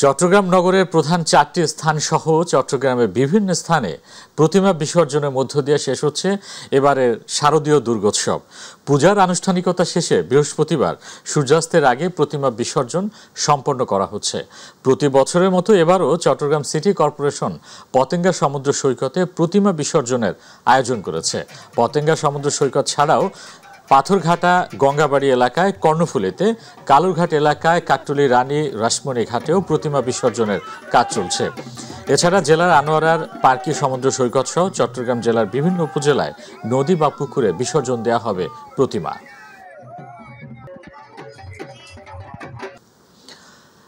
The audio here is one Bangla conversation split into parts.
চট্টগ্রাম নগরের প্রধান 4টি স্থান সহ চট্টগ্রামের বিভিন্ন স্থানে প্রতিমা বিসর্জনের মধ্য দিয়ে শেষ হচ্ছে এবারের শারদীয় দুর্গোৎসব। পূজার আনুষ্ঠানিকতা শেষে বৃহস্পতিবার সূর্যাস্তের আগে প্রতিমা বিসর্জন সম্পন্ন করা হচ্ছে। প্রতি বছরের মতো এবারও চট্টগ্রাম সিটি কর্পোরেশন পতেঙ্গা সমুদ্র সৈকতে প্রতিমা বিসর্জনের আয়োজন করেছে। পতেঙ্গা সমুদ্র সৈকত ছাড়াও পাথরঘাটা গঙ্গাবাড়ি এলাকায় কর্ণফুলীতে, কালুরঘাট এলাকায় কাকটুলি রানী রাসমণি ঘাটেও প্রতিমা বিসর্জনের কাজ চলছে। এছাড়া জেলার আনোয়ারার পার্কি সমুদ্র সৈকত সহ চট্টগ্রাম জেলার বিভিন্ন উপজেলায় নদী বা পুকুরে বিসর্জন দেওয়া হবে প্রতিমা।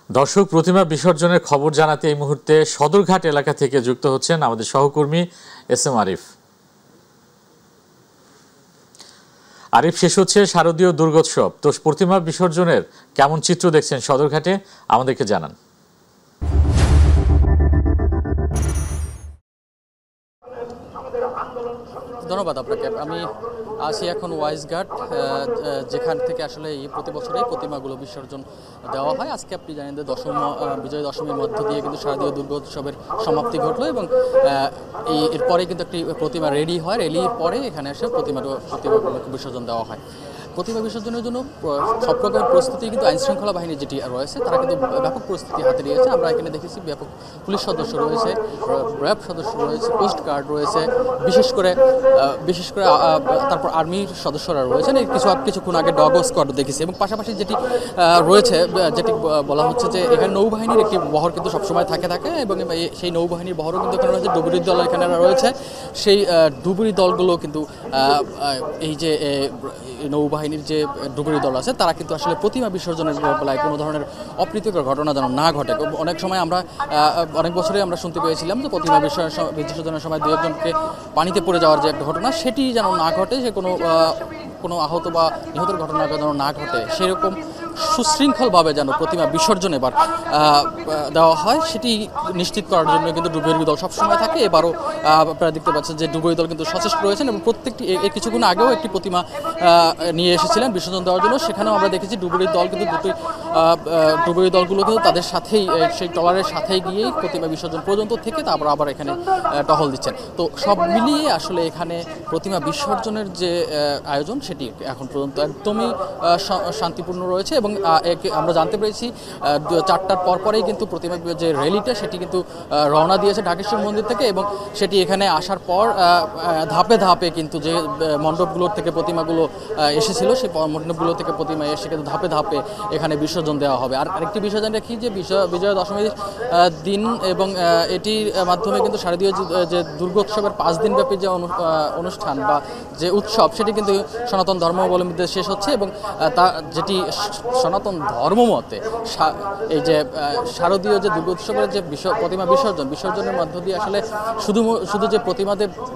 দর্শক, প্রতিমা বিসর্জনের খবর জানাতে এই মুহূর্তে সদরঘাট এলাকা থেকে যুক্ত হচ্ছেন আমাদের সহকর্মী এস.এম. আরিফ। আরিফ, শেষ হচ্ছে শারদীয় দুর্গোৎসব, তো প্রতিমা বিসর্জনের কেমন চিত্র দেখছেন সদরঘাটে, আমাদেরকে জানান। ধন্যবাদ আপনাকে। আমি আছি এখন ওয়াইজঘাট, যেখান থেকে আসলে এই প্রতি বছরেই প্রতিমাগুলো বিসর্জন দেওয়া হয়। আজকে আপনি জানেন যে বিজয় দশমীর মধ্য দিয়ে কিন্তু শারদীয় দুর্গোৎসবের সমাপ্তি ঘটলো এবং এরপরে কিন্তু একটি প্রতিমা রেডি হয়। রেলির পরে এখানে এসে প্রতিমাগুলোকে বিসর্জন দেওয়া হয়। প্রতিমা বিসর্জনের জন্য সব রকমের প্রস্তুতি কিন্তু আইনশৃঙ্খলা বাহিনী যেটি রয়েছে তারা কিন্তু ব্যাপক প্রস্তুতি হাতে নিয়েছে। আমরা এখানে দেখেছি ব্যাপক পুলিশ সদস্য রয়েছে, র্যাব সদস্য রয়েছে, কোস্ট গার্ড রয়েছে, বিশেষ করে তারপর আর্মির সদস্যরা রয়েছেন। কিছুক্ষণ আগে ডগ স্কোয়াড দেখেছি এবং পাশাপাশি যেটি রয়েছে, যেটি বলা হচ্ছে যে এখানে নৌবাহিনীর একটি বহর কিন্তু সবসময় থাকে এবং সেই নৌবাহিনীর বহরও কিন্তু এখানে রয়েছে। ডুবুরির দল এখানে রয়েছে। সেই ডুবুরি দলগুলো কিন্তু এই যে নৌবাহিনীর যে ডুবুরি দল আছে তারা কিন্তু আসলে প্রতিমা বিসর্জনের বেলায় কোনো ধরনের অপ্রীতিকর ঘটনা যেন না ঘটে। অনেক সময় অনেক বছরে আমরা শুনতে পেয়েছিলাম যে প্রতিমা বিসর্জনের সময় দু একজনকে পানিতে পড়ে যাওয়ার যে একটা ঘটনা, সেটি যেন না ঘটে, সে কোনো আহত বা নিহতের ঘটনা যেন না ঘটে, সেরকম সুশৃঙ্খলভাবে যেন প্রতিমা বিসর্জন এবার দেওয়া হয় সেটি নিশ্চিত করার জন্য কিন্তু ডুবুরি দল সবসময় থাকে। এবারও আপনারা দেখতে পাচ্ছেন যে ডুবুরি দল কিন্তু সচেষ্ট রয়েছেন এবং প্রত্যেকটি কিছুক্ষণ আগেও একটি প্রতিমা নিয়ে এসেছিলেন বিসর্জন দেওয়ার জন্য। সেখানেও আমরা দেখেছি ডুবুরির দল কিন্তু ডুবুরি দলগুলো কিন্তু তাদের সাথেই সেই ট্রলারের সাথেই গিয়েই প্রতিমা বিসর্জন পর্যন্ত থেকে তারপর আবার এখানে টহল দিচ্ছেন। তো সব মিলিয়ে আসলে এখানে প্রতিমা বিসর্জনের যে আয়োজন সেটি এখন পর্যন্ত একদমই শান্তিপূর্ণ রয়েছে এবং আমরা জানতে পেরেছি 4টার পরেই কিন্তু প্রতিমা যে র্যালিটা সেটি কিন্তু রওনা দিয়েছে ঢাকেশ্বর মন্দির থেকে এবং সেটি এখানে আসার পর ধাপে ধাপে কিন্তু যে মণ্ডপগুলোর থেকে প্রতিমাগুলো এসেছিল সেই মণ্ডপগুলো থেকে প্রতিমা এসে কিন্তু ধাপে ধাপে এখানে বিসর্জন দেওয়া হবে। আর আরেকটি বিসর্জন রাখি যে বিজয়া দশমীর দিন এবং এটির মাধ্যমে কিন্তু শারদীয় যে দুর্গোৎসবের 5 দিনব্যাপী যে অনুষ্ঠান বা যে উৎসব সেটি কিন্তু সনাতন ধর্মাবলম্বীদের শেষ হচ্ছে এবং তা যেটি সনাতন ধর্মমতে এই যে শারদীয় যে দুর্গোৎসবের যে প্রতিমা বিসর্জনের মধ্য দিয়ে আসলে শুধু যে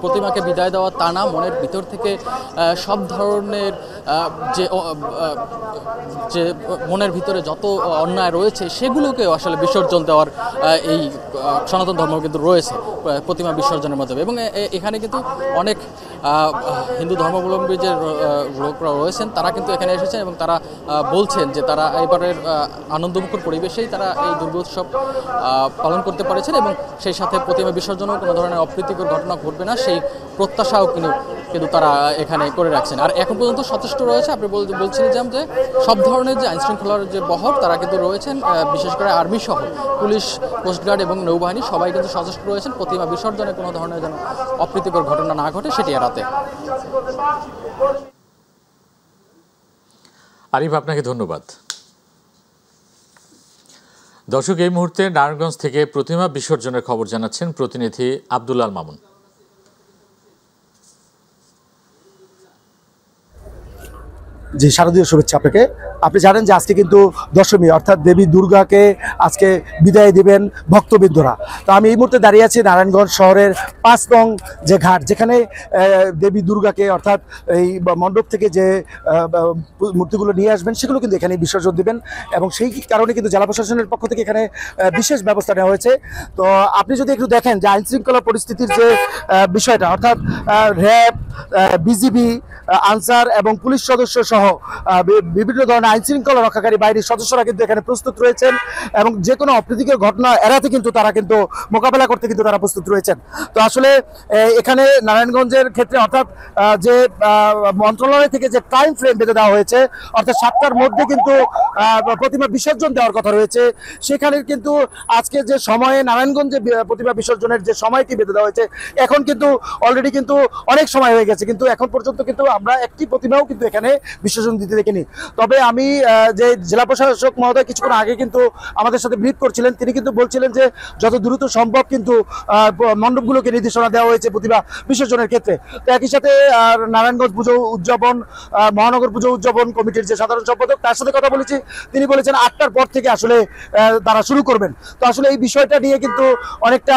প্রতিমাকে বিদায় দেওয়া তা না, মনের ভিতর থেকে সব ধরনের যে মনের ভিতরে যত অন্যায় রয়েছে সেগুলোকেও আসলে বিসর্জন দেওয়ার এই সনাতন ধর্ম কিন্তু রয়েছে প্রতিমা বিসর্জনের মাধ্যমে। এবং এখানে কিন্তু অনেক হিন্দু ধর্মাবলম্বী যে লোকরা রয়েছেন তারা কিন্তু এখানে এসেছেন এবং তারা বলছেন যে তারা এবারের আনন্দমুখর পরিবেশেই তারা এই দুর্গোৎসব পালন করতে পারেছেন এবং সেই সাথে প্রতিমা বিসর্জনেও কোনো ধরনের অপ্রীতিকর ঘটনা ঘটবে না সেই প্রত্যাশাও কিন্তু তারা এখানে করে রাখছেন। আর এখন পর্যন্ত সচেষ্ট রয়েছে, আপনি বলছিলেন যে সব ধরনের যে আইনশৃঙ্খলার যে বহর তারা কিন্তু রয়েছেন, বিশেষ করে আর্মি সহ পুলিশ, কোস্টগার্ড এবং নৌবাহিনী সবাই কিন্তু সচেষ্ট রয়েছেন প্রতিমা বিসর্জনে কোনো ধরনের যেন অপ্রীতিকর ঘটনা না ঘটে সেটি এড়াতে। আরিফ, আপনাকে ধন্যবাদ। দর্শক, এই মুহূর্তে নারায়ণগঞ্জ থেকে প্রতিমা বিসর্জনের খবর জানাচ্ছেন প্রতিনিধি আব্দুল্লাহ মামুন। জি, শারদীয় শুভেচ্ছা আপনাকে। আপনি জানেন যে আজকে কিন্তু দশমী, অর্থাৎ দেবী দুর্গাকে আজকে বিদায় দিবেন ভক্তবৃন্দরা। তো আমি এই মুহূর্তে দাঁড়িয়ে আছি নারায়ণগঞ্জ শহরের 5 নং যে ঘাট, যেখানে দেবী দুর্গাকে অর্থাৎ এই মণ্ডপ থেকে যে মূর্তিগুলো নিয়ে আসবেন সেগুলো কিন্তু এখানে বিসর্জন দিবেন এবং সেই কারণে কিন্তু জেলা প্রশাসনের পক্ষ থেকে এখানে বিশেষ ব্যবস্থা নেওয়া হয়েছে। তো আপনি যদি একটু দেখেন যে আইনশৃঙ্খলা পরিস্থিতির যে বিষয়টা, অর্থাৎ র্যাব, বিজিবি, আনসার এবং পুলিশ সদস্য সহ বিভিন্ন ধরনের আইন শৃঙ্খলা রক্ষাকারী বাহিনীর সদস্যরা কিন্তু এখানে প্রস্তুত রয়েছেন এবং যে কোনো অপ্রীতিকর ঘটনা এড়াতে কিন্তু তারা কিন্তু মোকাবেলা করতে কিন্তু তারা প্রস্তুত রয়েছেন। তো আসলে এখানে নারায়ণগঞ্জের ক্ষেত্রে অর্থাৎ যে মন্ত্রণালয় থেকে যে টাইম ফ্রেম বেঁধে দেওয়া হয়েছে, অর্থাৎ 7টার মধ্যে কিন্তু প্রতিমা বিসর্জন দেওয়ার কথা রয়েছে, সেখানে কিন্তু আজকে যে সময়ে নারায়ণগঞ্জে প্রতিমা বিসর্জনের যে সময়টি বেঁধে দেওয়া হয়েছে, এখন কিন্তু অলরেডি কিন্তু অনেক সময় হয়ে গেছে, কিন্তু এখন পর্যন্ত কিন্তু আমরা একটি প্রতিমাও কিন্তু এখানে বিসর্জন দিতে দেখিনি। তবে আমি যে জেলা প্রশাসক মহোদয় কিছুক্ষণ আগে কিন্তু আমাদের সাথে ব্রিফ করছিলেন, তিনি কিন্তু বলছিলেন যে যত দ্রুত সম্ভব কিন্তু মণ্ডপগুলোকে নির্দেশনা দেওয়া হয়েছে প্রতিমা বিসর্জনের ক্ষেত্রে। তো একই সাথে নারায়ণগঞ্জ পুজো উদযাপন মহানগর পুজো উদযাপন কমিটির যে সাধারণ সম্পাদক, তার সাথে কথা বলেছি, তিনি বলেছেন 8টার পর থেকে আসলে তারা শুরু করবেন। তো আসলে এই বিষয়টা নিয়ে কিন্তু অনেকটা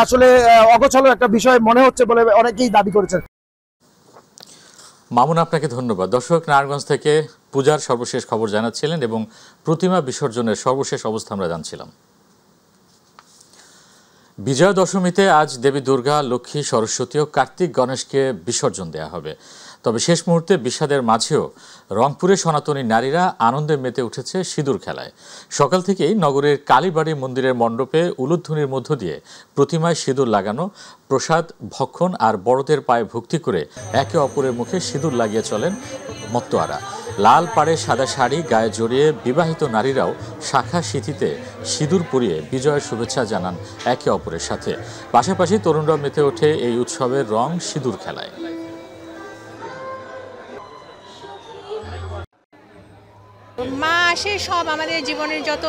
আসলে অগোছালো একটা বিষয় মনে হচ্ছে বলে অনেকেই দাবি করেছেন। মামুন, আপনাকে ধন্যবাদ। দর্শক, নারায়ণগঞ্জ থেকে পূজার সর্বশেষ খবর জানাচ্ছিলেন এবং প্রতিমা বিসর্জনের সর্বশেষ অবস্থা আমরা জানছিলাম। বিজয়া দশমীতে আজ দেবী দুর্গা, লক্ষ্মী, সরস্বতী ও কার্তিক গণেশকে বিসর্জন দেওয়া হবে। তবে শেষ মুহূর্তে বিষাদের মাঝেও রংপুরে সনাতনী নারীরা আনন্দে মেতে উঠেছে সিঁদুর খেলায়। সকাল থেকেই নগরের কালীবাড়ি মন্দিরের মণ্ডপে উলুধ্বনির মধ্য দিয়ে প্রতিমায় সিঁদুর লাগানো, প্রসাদ ভক্ষণ আর বড়দের পায়ে ভক্তি করে একে অপরের মুখে সিঁদুর লাগিয়ে চলেন মত্তোয়ারা। লাল পাড়ে সাদা শাড়ি গায়ে জড়িয়ে বিবাহিত নারীরাও শাখা সিঁথিতে সিঁদুর পরিয়ে বিজয়ের শুভেচ্ছা জানান একে অপরের সাথে। পাশাপাশি তরুণরা মেতে ওঠে এই উৎসবের রং সিঁদুর খেলায়। মা আসে সব আমাদের জীবনের যত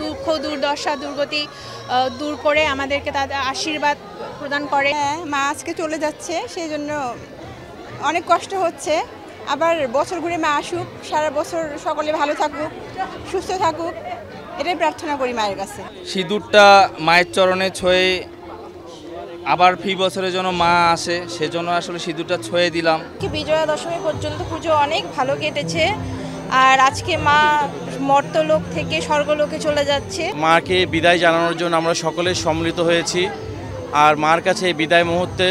দুঃখ দুর্দশা দুর্গতি দূর করে আমাদেরকে তাদের আশীর্বাদ প্রদান করে। মা আজকে চলে যাচ্ছে, সেই জন্য অনেক কষ্ট হচ্ছে। আবার বছর ঘুরে মা আসুক, সারা বছর সকলে ভালো থাকুক, সুস্থ থাকুক, এটাই প্রার্থনা করি মায়ের কাছে। সিঁদুরটা মায়ের চরণে ছুঁয়ে আবার ফি বছরের জন্য মা আসে, সেজন্য আসলে সিঁদুরটা ছুঁয়ে দিলাম। বিজয়া দশমী পর্যন্ত পুজো অনেক ভালো কেটেছে, আর আজকে মা মর্তলোক থেকে স্বর্গলোকে চলে যাচ্ছে। মাকে বিদায় জানানোর জন্য আমরা সকলে সম্মিলিত হয়েছি, আর মার কাছে এই বিদায় মুহূর্তে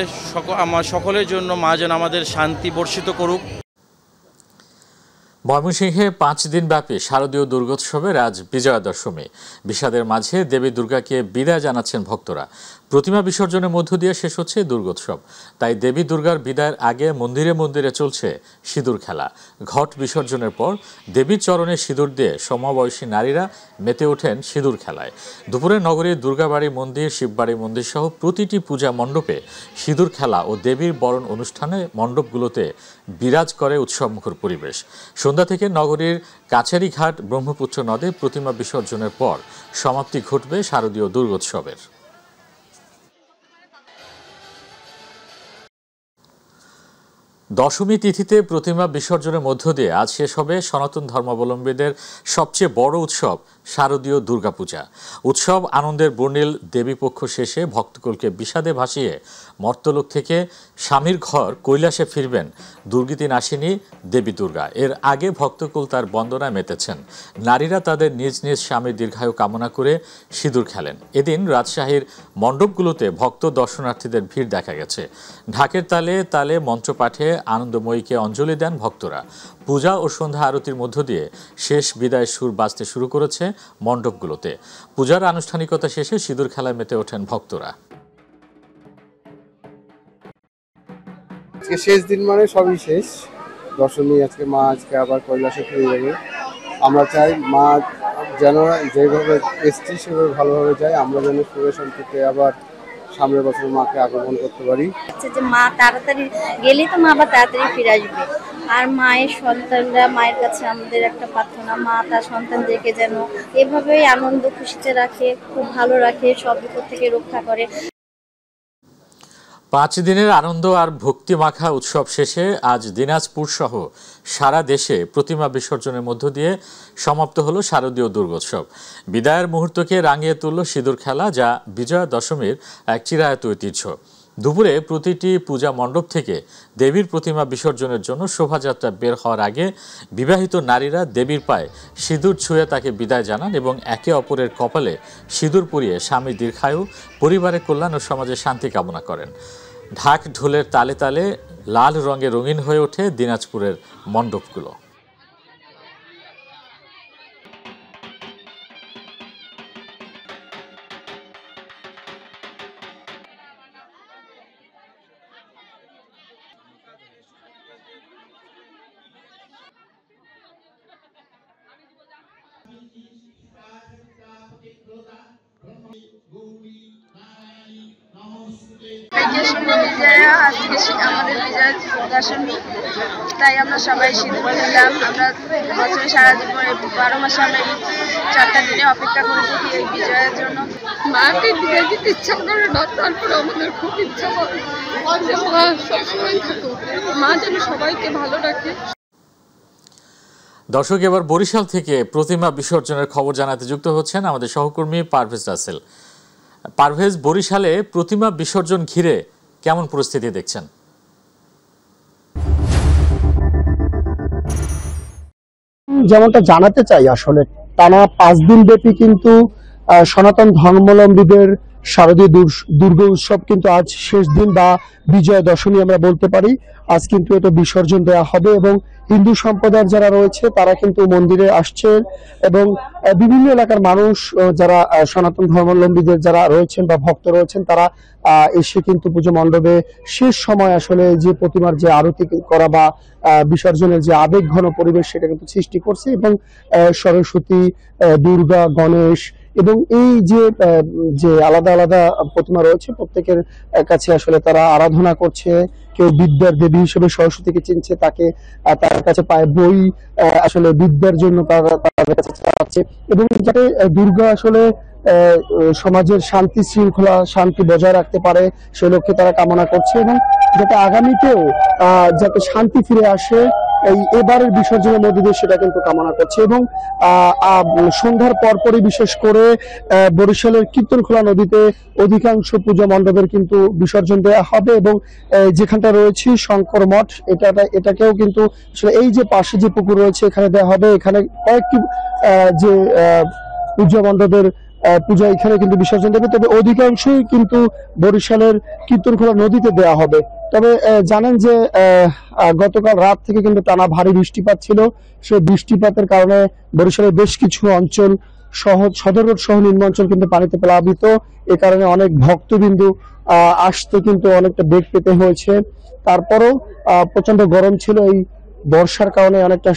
আমার সকলের জন্য মা যেন আমাদের শান্তি বর্ষিত করুক। ময়মনসিংহে 5 দিনব্যাপী শারদীয় দুর্গোৎসবের আজ বিজয়া দশমী। বিষাদের মাঝে দেবী দুর্গাকে বিদায় জানাচ্ছেন ভক্তরা। প্রতিমা বিসর্জনের মধ্য দিয়ে শেষ হচ্ছে দুর্গোৎসব। তাই দেবী দুর্গার বিদায়ের আগে মন্দিরে মন্দিরে চলছে সিঁদুর খেলা। ঘট বিসর্জনের পর দেবীর চরণে সিঁদুর দিয়ে সমবয়সী নারীরা মেতে ওঠেন সিঁদুর খেলায়। দুপুরে নগরীর দুর্গাবাড়ি মন্দির, শিববাড়ি মন্দির সহ প্রতিটি পূজা মণ্ডপে সিঁদুর খেলা ও দেবীর বরণ অনুষ্ঠানে মণ্ডপগুলোতে বিরাজ করে উৎসবমুখর পরিবেশ। সন্ধ্যা থেকে নগরীর কাছারিঘাট ব্রহ্মপুত্র নদে প্রতিমা বিসর্জনের পর সমাপ্তি ঘটবে শারদীয় দুর্গোৎসবের। দশমী তিথিতে প্রতিমা বিসর্জনের মধ্য দিয়ে আজ শেষ হবে সনাতন ধর্মাবলম্বীদের সবচেয়ে বড় উৎসব শারদীয় দুর্গাপূজা। উৎসব আনন্দের বর্ণিল দেবীপক্ষ শেষে ভক্তকুলকে বিষাদে ভাসিয়ে মর্তলোক থেকে স্বামীর ঘর কৈলাসে ফিরবেন দুর্গতি নাশিনী দেবী দুর্গা। এর আগে ভক্তকুল তার বন্দনায় মেতেছেন। নারীরা তাদের নিজ নিজ স্বামীর দীর্ঘায়ু কামনা করে সিঁদুর খেলেন। এদিন রাজশাহীর মণ্ডপগুলোতে ভক্ত দর্শনার্থীদের ভিড় দেখা গেছে। ঢাকের তালে তালে মন্ত্রপাঠে আনন্দময়ীকে অঞ্জলি দেন ভক্তরা। পূজা ও সন্ধ্যা আরতির মধ্য দিয়ে শেষ বিদায় সুর বাজতে শুরু করেছে মণ্ডপগুলোতে। পূজার আনুষ্ঠানিকতা শেষে সিঁদুর খেলায় মেতে ওঠেন ভক্তরা। আজকে শেষ দিন, মানে সবই শেষ। দশমী আজকে, মা আজকে আবার কৈলাসে ফিরে যাবে। আমরা চাই মা যেন যেভাবে এসছি সেভাবে ভালোভাবে যায়, আমরা যেন সুখে শান্তিতে আবার সামনের বছর মাকে আগমন করতে পারি। যে মা তাড়াতাড়ি গেলেই তো মা আবার তাড়াতাড়ি ফিরে আসবে। আর মায়ের সন্তানরা, মায়ের কাছে আমাদের একটা প্রার্থনা, মা তার সন্তানদেরকে যেন এভাবেই আনন্দ খুশিতে রাখে, খুব ভালো রাখে, সব বিপদ থেকে রক্ষা করে। 5 দিনের আনন্দ আর ভক্তি মাখা উৎসব শেষে আজ দিনাজপুর সহ সারা দেশে প্রতিমা বিসর্জনের মধ্য দিয়ে সমাপ্ত হলো শারদীয় দুর্গোৎসব। বিদায়ের মুহূর্তকে রাঙিয়ে তুলল সিঁদুর খেলা, যা বিজয়া দশমীর এক চিরায়ত ঐতিহ্য। দুপুরে প্রতিটি পূজা মণ্ডপ থেকে দেবীর প্রতিমা বিসর্জনের জন্য শোভাযাত্রা বের হওয়ার আগে বিবাহিত নারীরা দেবীর পায়ে সিঁদুর ছুঁয়ে তাকে বিদায় জানান এবং একে অপরের কপালে সিঁদুর পরিয়ে স্বামীর দীর্ঘায়ু, পরিবারের কল্যাণ ও সমাজের শান্তি কামনা করেন। ঢাক ঢোলের তালে তালে লাল রঙে রঙিন হয়ে ওঠে দিনাজপুরের মণ্ডপগুলো। আজকে আমাদের বিজয়া দশমী, তাই আমরা সবাই সিঁদুর দিলাম। আমরা বছরে সারা জীবনে 12 মাসে আমরা এই 4টা দিনে অপেক্ষা করে থাকি এই বিজয়ের জন্য। মাকে বিদায় দিতে ইচ্ছা করে না, তারপরে আমাদের খুব ইচ্ছা করে যে মা সবসময় থাকুক, মা যেন সবাইকে ভালো রাখে। দর্শক, এবার বরিশাল থেকে প্রতিমা বিসর্জনের খবর জানাতে যুক্ত হচ্ছেন আমাদের সহকর্মী পারভেজ রাসেল। পারভেজ, বরিশালে প্রতিমা বিসর্জন ঘিরে কেমন পরিস্থিতি দেখছেন? যেমনটা জানাতে চাই, আসলে টানা 5 দিন ব্যাপী কিন্তু সনাতন ধর্মাবলম্বীদের শারদীয় দুর্গা উৎসব কিন্তু আজ শেষ দিন বা বিজয়া দশমী আমরা বলতে পারি। আজ কিন্তু এটা বিসর্জন দেওয়া হবে এবং হিন্দু সম্প্রদায়ের যারা রয়েছে তারা কিন্তু মন্দিরে আসছে এবং বিভিন্ন এলাকার মানুষ যারা সনাতন ধর্মাবলম্বীদের যারা রয়েছেন বা ভক্ত রয়েছেন তারা এসে কিন্তু পুজো মণ্ডপে শেষ সময় আসলে যে প্রতিমার যে আরতি করা বা বিসর্জনের যে আবেগ ঘন পরিবেশ সেটা কিন্তু সৃষ্টি করছে এবং সরস্বতী, দুর্গা, গণেশ এবং এই যে আলাদা আলাদা প্রতিমা রয়েছে প্রত্যেকের কাছে আসলে তারা আরাধনা করছে। কেউ বিদ্যার দেবী হিসেবে সরস্বতীকে চিনছে, তাকে তার কাছে পায় বই আসলে বিদ্যার জন্য তাদের কাছে চাচ্ছে এবং যাতে দুর্গা আসলে সমাজের শান্তি শৃঙ্খলা শান্তি বজায় রাখতে পারে সে লক্ষ্যে তারা কামনা করছে এবং যাতে আগামীতেও যাতে শান্তি ফিরে আসে এই এবারের বিসর্জনের মধ্যে দিয়ে সেটা কিন্তু কামনা করছে। এবং সন্ধ্যার পরপরই বিশেষ করে বরিশালের কীর্তনখোলা নদীতে অধিকাংশ পূজা মণ্ডপের কিন্তু বিসর্জন দেওয়া হবে এবং যেখানটা রয়েছে শঙ্কর মঠ এটাকেও কিন্তু আসলে এই যে পাশে যে পুকুর রয়েছে এখানে দেওয়া হবে। এখানে কয়েকটি যে পূজা মণ্ডপের পূজা এখানে কিন্তু বিসর্জন দেবে, তবে অধিকাংশই কিন্তু বরিশালের কীর্তনখোলা নদীতে দেওয়া হবে। তবে জানেন যে গতকাল রাত থেকে কিন্তু টানা ভারী বৃষ্টিপাত ছিল। সেই বৃষ্টিপাতের কারণে বরিশালের বেশ কিছু অঞ্চল সদর রোড সহ নিম্ন অঞ্চল কিন্তু পানিতে প্লাবিত। এ কারণে অনেক ভক্তবিন্দু আসতে কিন্তু অনেকটা বেগ পেতে হয়েছে। তারপরও প্রচন্ড গরম ছিল। এই বর্ষার কারণে অনেকটা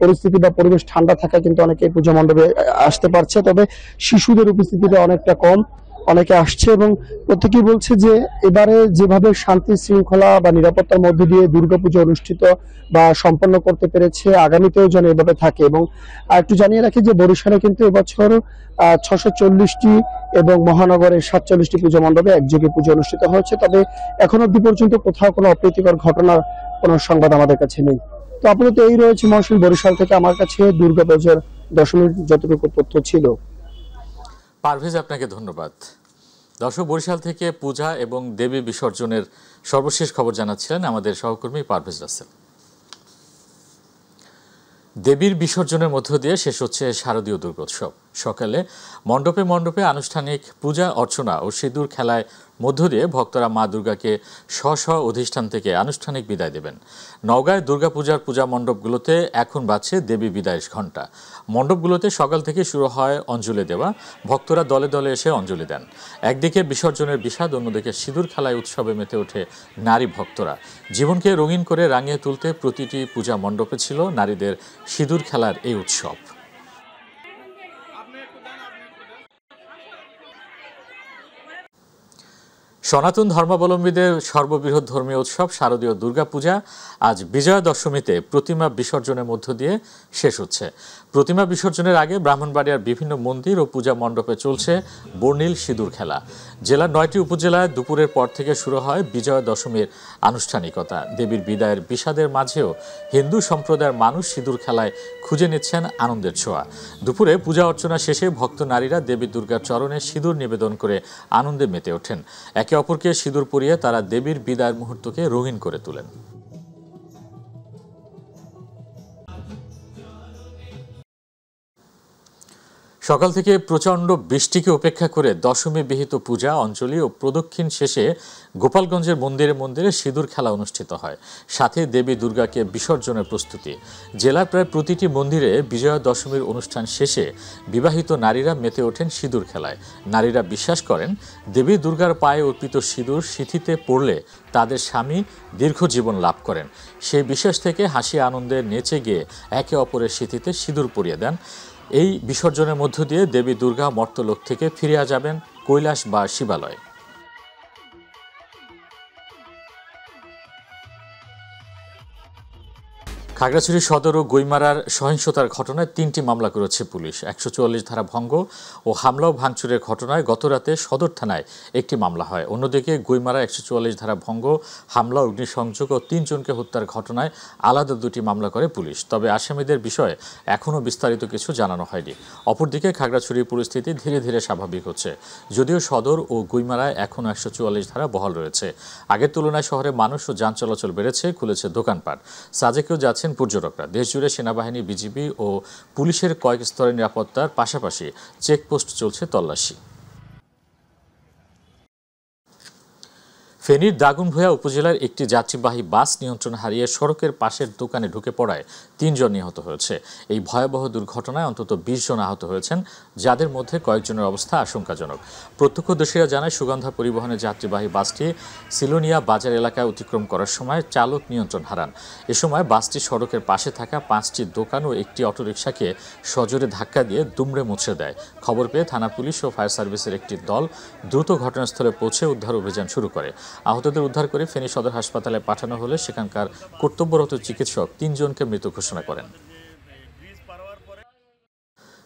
পরিস্থিতি বা পরিবেশ ঠান্ডা থাকা কিন্তু অনেকে পূজা মণ্ডপে আসতে পারছে, তবে শিশুদের উপস্থিতিটা অনেকটা কম, অনেকে আসছে এবং প্রত্যেকেই বলছে যে এবারে যেভাবে শান্তি শৃঙ্খলা বা নিরাপত্তার মধ্য দিয়ে দুর্গাপূজা অনুষ্ঠিত বা সম্পন্ন করতে পেরেছে আগামীতেও যেন এভাবে থাকে। এবং একটু জানিয়ে রাখি যে বরিশালে কিন্তু এবছর 640টি এবং মহানগরে 47টি পূজা মণ্ডপে একযোগে পুজো অনুষ্ঠিত হয়েছে, তবে এখন অবধি পর্যন্ত কোথাও কোনো অপ্রীতিকর ঘটনার কোনো সংবাদ আমাদের কাছে নেই। তো আপাতত এই রয়েছে মহসিন বরিশাল থেকে আমার কাছে দুর্গাপূজার দশমীর যতটুকু তথ্য ছিল। পারভেজ, আপনাকে ধন্যবাদ। দর্শক, বরিশাল থেকে পূজা এবং দেবী বিসর্জনের সর্বশেষ খবর জানাচ্ছিলেন আমাদের সহকর্মী পারভেজ রাসেল। দেবীর বিসর্জনের মধ্য দিয়ে শেষ হচ্ছে শারদীয় দুর্গোৎসব। সকালে মণ্ডপে মণ্ডপে আনুষ্ঠানিক পূজা অর্চনা ও সিঁদুর খেলায় মধ্য দিয়ে ভক্তরা মা দুর্গাকে স্ব অধিষ্ঠান থেকে আনুষ্ঠানিক বিদায় দেবেন। নওগাঁয় দুর্গাপূজার পূজা মণ্ডপগুলোতে এখন বাজছে দেবী বিদায়ের ঘণ্টা। মণ্ডপগুলোতে সকাল থেকে শুরু হয় অঞ্জলি দেওয়া। ভক্তরা দলে দলে এসে অঞ্জলি দেন। একদিকে বিসর্জনের বিষাদ, অন্যদিকে সিঁদুর খেলায় উৎসবে মেতে ওঠে নারী ভক্তরা। জীবনকে রঙিন করে রাঙিয়ে তুলতে প্রতিটি পূজা মণ্ডপে ছিল নারীদের সিঁদুর খেলার এই উৎসব। সনাতন ধর্মাবলম্বীদের সর্ববৃহৎ ধর্মীয় উৎসব শারদীয় দুর্গাপূজা আজ বিজয়া দশমীতে প্রতিমা বিসর্জনের মধ্য দিয়ে শেষ হচ্ছে। প্রতিমা বিসর্জনের আগে ব্রাহ্মণবাড়িয়ার বিভিন্ন মন্দির ও পূজা মণ্ডপে চলছে বর্ণিল সিঁদুর খেলা। জেলার 9টি উপজেলায় দুপুরের পর থেকে শুরু হয় বিজয়া দশমীর আনুষ্ঠানিকতা। দেবীর বিদায়ের বিষাদের মাঝেও হিন্দু সম্প্রদায়ের মানুষ সিঁদুর খেলায় খুঁজে নিচ্ছেন আনন্দের ছোঁয়া। দুপুরে পূজা অর্চনা শেষে ভক্ত নারীরা দেবী দুর্গার চরণে সিঁদুর নিবেদন করে আনন্দে মেতে ওঠেন। একে অপরকে সিঁদুর পরিয়ে তারা দেবীর বিদায়ের মুহূর্তকে রঙিন করে তোলেন। সকাল থেকে প্রচণ্ড বৃষ্টিকে উপেক্ষা করে দশমী বিহিত পূজা অঞ্জলি ও প্রদক্ষিণ শেষে গোপালগঞ্জের মন্দিরে মন্দিরে সিঁদুর খেলা অনুষ্ঠিত হয়, সাথে দেবী দুর্গাকে বিসর্জনের প্রস্তুতি। জেলার প্রায় প্রতিটি মন্দিরে বিজয়া দশমীর অনুষ্ঠান শেষে বিবাহিত নারীরা মেতে ওঠেন সিঁদুর খেলায়। নারীরা বিশ্বাস করেন দেবী দুর্গার পায়ে অর্পিত সিঁদুর সিঁথিতে পড়লে তাদের স্বামী দীর্ঘ জীবন লাভ করেন। সেই বিশ্বাস থেকে হাসি আনন্দে নেচে গিয়ে একে অপরের সিঁথিতে সিঁদুর পরিয়ে দেন। এই বিসর্জনের মধ্য দিয়ে দেবী দুর্গা মর্তলোক থেকে ফিরে যাবেন কৈলাস বা শিবালয়। খাগড়াছড়ি সদর ও গুইমারার সহিংসতার ঘটনায় 3টি মামলা করেছে পুলিশ। 144 ধারা ভঙ্গ ও হামলা ও ভাঙচুরের ঘটনায় গতরাতে সদর থানায় একটি মামলা হয়। অন্যদিকে গুইমারা 144 ধারা ভঙ্গ, হামলা, অগ্নিসংযোগ ও 3 জনকে হত্যার ঘটনায় আলাদা 2টি মামলা করে পুলিশ। তবে আসামিদের বিষয়ে এখনও বিস্তারিত কিছু জানানো হয়নি। অপরদিকে খাগড়াছড়ির পরিস্থিতি ধীরে ধীরে স্বাভাবিক হচ্ছে, যদিও সদর ও গুইমারায় এখনও 144 ধারা বহাল রয়েছে। আগের তুলনায় শহরে মানুষ ও যান চলাচল বেড়েছে, খুলেছে দোকানপাট। সাজেকেও যাচ্ছেন পর্যটকরা। দেশজুড়ে সেনাবাহিনী, বিজিবি ও পুলিশের কয়েক স্তরের নিরাপত্তার পাশাপাশি চেকপোস্ট চলছে তল্লাশি। ফেনীর দাগনভূঞা উপজেলার একটি যাত্রীবাহী বাস নিয়ন্ত্রণ হারিয়ে সড়কের পাশের দোকানে ঢুকে পড়ায় 3 জন নিহত হয়েছে। এই ভয়াবহ দুর্ঘটনায় অন্তত 20 জন আহত হয়েছেন, যাদের মধ্যে কয়েকজনের অবস্থা আশঙ্কাজনক। প্রত্যক্ষদর্শীরা জানায়, সুগন্ধা পরিবহনের যাত্রীবাহী বাসটি সিলোনিয়া বাজার এলাকায় অতিক্রম করার সময় চালক নিয়ন্ত্রণ হারান। এ সময় বাসটি সড়কের পাশে থাকা 5টি দোকান ও একটি অটোরিকশাকে সজোরে ধাক্কা দিয়ে দুমড়ে মুচড়ে দেয়। খবর পেয়ে থানা পুলিশ ও ফায়ার সার্ভিসের একটি দল দ্রুত ঘটনাস্থলে পৌঁছে উদ্ধার অভিযান শুরু করে। আহতদের উদ্ধার করে ফেনী সদর হাসপাতালে পাঠানো হলে সেখানকার কর্তব্যরত চিকিৎসক 3 জনকে মৃত ঘোষণা করেন।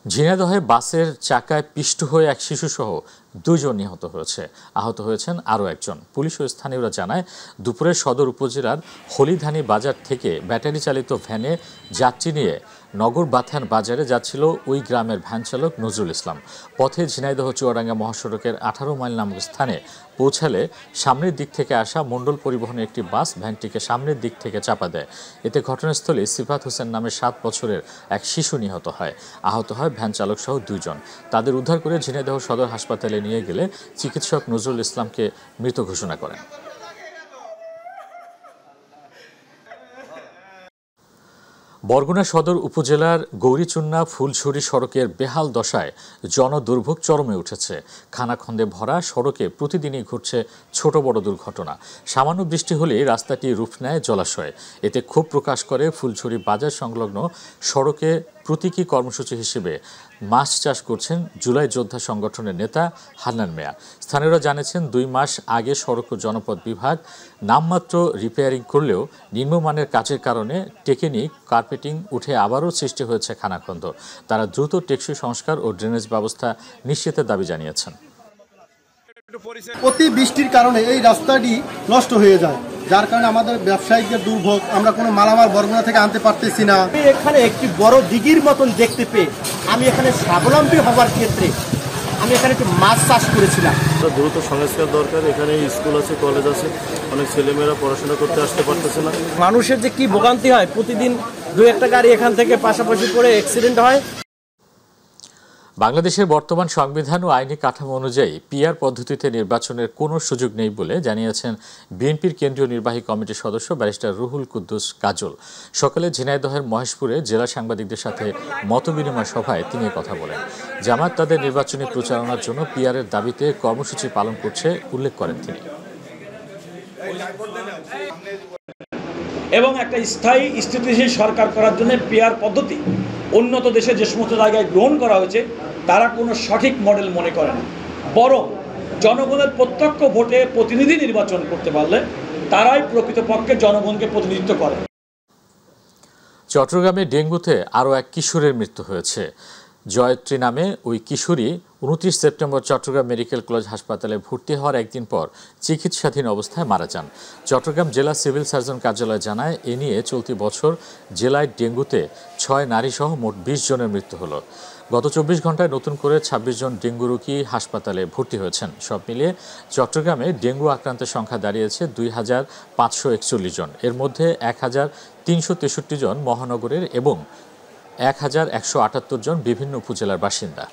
ঝিনাইদহে বাসের চাকায় পিষ্ট হয়ে এক শিশুসহ 2 জন নিহত হয়েছে। আহত হয়েছেন আরও একজন। পুলিশ ও স্থানীয়রা জানায়, দুপুরে সদর উপজেলার হলিধানি বাজার থেকে ব্যাটারি চালিত ভ্যানে যাত্রী নিয়ে নগর বাথান বাজারে যাচ্ছিল ওই গ্রামের ভ্যান চালক নজরুল ইসলাম। পথে ঝিনাইদহ চুয়াডাঙ্গা মহাসড়কের 18 মাইল নামক স্থানে পৌঁছালে সামনের দিক থেকে আসা মণ্ডল পরিবহনের একটি বাস ভ্যানটিকে সামনের দিক থেকে চাপা দেয়। এতে ঘটনাস্থলে সিফাত হোসেন নামে 7 বছরের এক শিশু নিহত হয়। আহত হয় ভ্যান চালক সহ 2 জন। তাদের উদ্ধার করে ঝিনাইদহ সদর হাসপাতালে নিয়ে গেলে চিকিৎসক নজরুল ইসলামকে মৃত ঘোষণা করেন। বরগুনা সদর উপজেলার গৌরীচুন্না ফুলঝুরি সড়কের বেহাল দশায় জনদুর্ভোগ চরমে উঠেছে। খানাখন্দে ভরা সড়কে প্রতিদিনই ঘটছে ছোট বড় দুর্ঘটনা। সামান্য বৃষ্টি হলেই রাস্তাটি রূপ নেয় জলাশয়। এতে ক্ষোভ প্রকাশ করে ফুলঝুরি বাজার সংলগ্ন সড়কে প্রতীকী কর্মসূচি হিসেবে মাছ চাষ করছেন জুলাই যোদ্ধা সংগঠনের নেতা হান্নান মিয়া। স্থানীয়রা জানিয়েছেন, 2 মাস আগে সড়ক ও জনপথ বিভাগ নামমাত্র রিপেয়ারিং করলেও নিম্নমানের কাজের কারণে টেকনিক কার্পেটিং উঠে আবারও সৃষ্টি হয়েছে খানাখন্দ। তারা দ্রুত টেকসই সংস্কার ও ড্রেনেজ ব্যবস্থা নিশ্চিতের দাবি জানিয়েছেন। অতি বৃষ্টির কারণে এই রাস্তাটি নষ্ট হয়ে যায়, যার কারণে আমাদের ব্যবসায়িকদের দুর্ভোগ। আমরা কোনো মালামাল বরগুনা থেকে আনতে পারতেছি না। এখানে একটি বড় দিঘির মতন দেখতে পেয়ে আমি এখানে স্বাবলম্বী হবার ক্ষেত্রে আমি এখানে একটু মাছ চাষ করেছিলাম। দ্রুত সংস্কার দরকার। এখানে স্কুল আছে, কলেজ আছে, অনেক ছেলেমেয়েরা পড়াশোনা করতে আসতে পারতেছে না। মানুষের যে কি ভোগান্তি হয়, প্রতিদিন 2-1টা গাড়ি এখান থেকে পাশাপাশি পড়ে অ্যাক্সিডেন্ট হয়। বাংলাদেশের বর্তমান সংবিধান ও আইনি কাঠামো অনুযায়ী পিআর পদ্ধতিতে নির্বাচনের কোনো সুযোগ নেই বলে জানিয়েছেন বিএনপির কেন্দ্রীয় নির্বাহী কমিটির সদস্য ব্যারিস্টার রুহুল কুদ্দুস কাজল। সকালে ঝিনাইদহের মহেশপুরে জেলা সাংবাদিকদের সাথে মতবিনিময় সভায় তিনি কথা বলেন। জামায়াত তাদের নির্বাচনী প্রচারণার জন্য পিআরের দাবিতে কর্মসূচি পালন করছে উল্লেখ করেন তিনি। এবং একটা স্থায়ী স্থিতিশীল সরকার করার জন্য পিআর পদ্ধতি উন্নত দেশে যে সমস্ত জায়গায় গ্রহণ করা হয়েছে তারা কোনো সঠিক মডেল মনে করে না, বরং জনগণের প্রত্যক্ষ ভোটে প্রতিনিধি নির্বাচন করতে পারলে তারাই প্রকৃতপক্ষে জনগণকে প্রতিনিধিত্ব করে। চট্টগ্রামে ডেঙ্গুতে আরও এক কিশোরের মৃত্যু হয়েছে। জয়ত্রী নামে ওই কিশোরী 29 সেপ্টেম্বর চট্টগ্রাম মেডিকেল কলেজ হাসপাতালে ভর্তি হওয়ার একদিন পর চিকিৎসাধীন অবস্থায় মারা যান। চট্টগ্রাম জেলা সিভিল সার্জন কার্যালয় জানায়, এ নিয়ে চলতি বছর জেলায় ডেঙ্গুতে 6 নারীসহ মোট 20 জনের মৃত্যু হলো। গত 24 ঘন্টায় নতুন করে 26 জন ডেঙ্গু রোগী হাসপাতালে ভর্তি হয়েছেন। সব মিলিয়ে চট্টগ্রামে ডেঙ্গু আক্রান্তের সংখ্যা দাঁড়িয়েছে 2541 জন। এর মধ্যে 1363 জন মহানগরের এবং 1178 জন বিভিন্ন উপজেলার বাসিন্দা।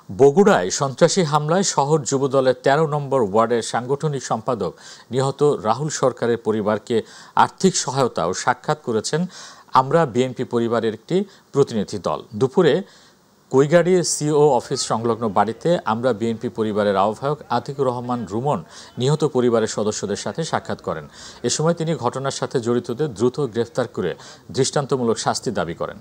বগুড়ায় সন্ত্রাসী হামলায় শহর যুবদলের ১৩ নম্বর ওয়ার্ডের সাংগঠনিক সম্পাদক নিহত রাহুল সরকারের পরিবারকে আর্থিক সহায়তা ও সাক্ষাৎ করেছেন আমরা বিএনপি পরিবারের একটি প্রতিনিধি দল। দুপুরে কৈগাড়ি সিও অফিস সংলগ্ন বাড়িতে আমরা বিএনপি পরিবারের আহ্বায়ক আতিকুর রহমান রুমন নিহত পরিবারের সদস্যদের সাথে সাক্ষাৎ করেন। এ সময় তিনি ঘটনার সাথে জড়িতদের দ্রুত গ্রেফতার করে দৃষ্টান্তমূলক শাস্তি দাবি করেন।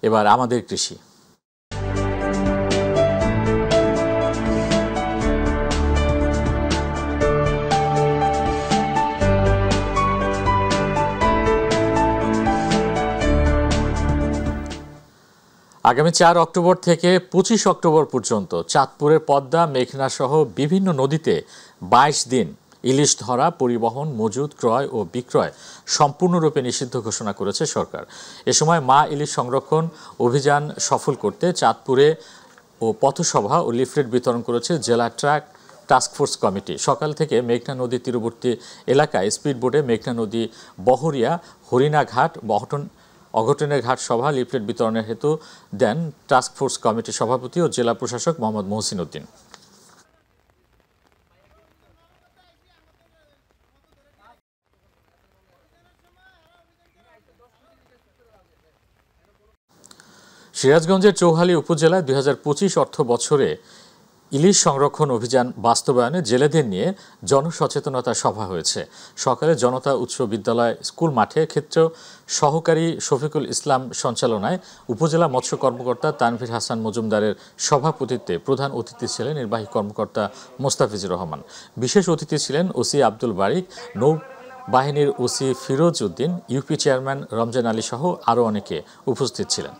এবার আমাদের কৃষি। আগামী ৪ অক্টোবর থেকে ২৫ অক্টোবর পর্যন্ত চাঁদপুরের পদ্মা, মেঘনা সহ বিভিন্ন নদীতে ২২ দিন ইলিশ ধরা, পরিবহন, মজুত, ক্রয় ও বিক্রয় সম্পূর্ণরূপে নিষিদ্ধ ঘোষণা করেছে সরকার। এ সময় মা ইলিশ সংরক্ষণ অভিযান সফল করতে চাঁদপুরে ও পথসভা ও লিফলেট বিতরণ করেছে জেলা ট্রাক টাস্কফোর্স কমিটি। সকাল থেকে মেঘনা নদী তীরবর্তী এলাকায় স্পিডবোটে মেঘনা নদী বহরিয়া, হরিণাঘাট, অঘটনের ঘাট সভা লিফলেট বিতরণের হেতু দেন টাস্কফোর্স কমিটির সভাপতি ও জেলা প্রশাসক মোহাম্মদ মহসিন উদ্দিন। সিরাজগঞ্জের চৌহালি উপজেলায় ২০২৫ অর্থ বছরে ইলিশ সংরক্ষণ অভিযান বাস্তবায়নে জেলেদের নিয়ে জনসচেতনতা সভা হয়েছে। সকালে জনতা উচ্চ বিদ্যালয় স্কুল মাঠে ক্ষেত্র সহকারী শফিকুল ইসলাম সঞ্চালনায় উপজেলা মৎস্য কর্মকর্তা তানভীর হাসান মজুমদারের সভাপতিত্বে প্রধান অতিথি ছিলেন নির্বাহী কর্মকর্তা মোস্তাফিজুর রহমান। বিশেষ অতিথি ছিলেন ওসি আব্দুল বারিক, নৌবাহিনীর OC Firoz Uddin, UP chairman Ramzan Ali সহ আরও অনেকে উপস্থিত ছিলেন।